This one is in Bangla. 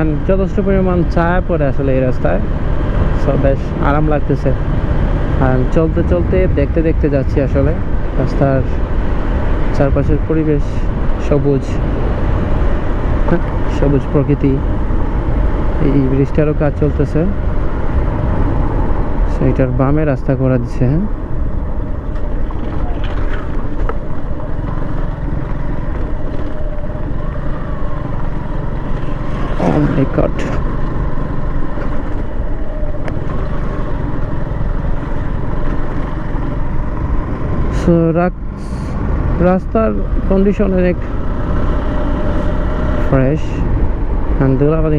অ্যান্ড যথেষ্ট পরিমাণ ছায়া পড়ে আসলে এই রাস্তায়, সো বেশ আরাম লাগতেছে। অ্যান্ড চলতে চলতে দেখতে দেখতে যাচ্ছি আসলে রাস্তার চারপাশের পরিবেশ, সবুজ সবুজ প্রকৃতি। এই ব্রিজটারও কাজ চলতেছে, এটার বামে রাস্তা করা দিচ্ছে। Oh my God. So রাস্তার কন্ডিশন অনেক ফ্রেশ,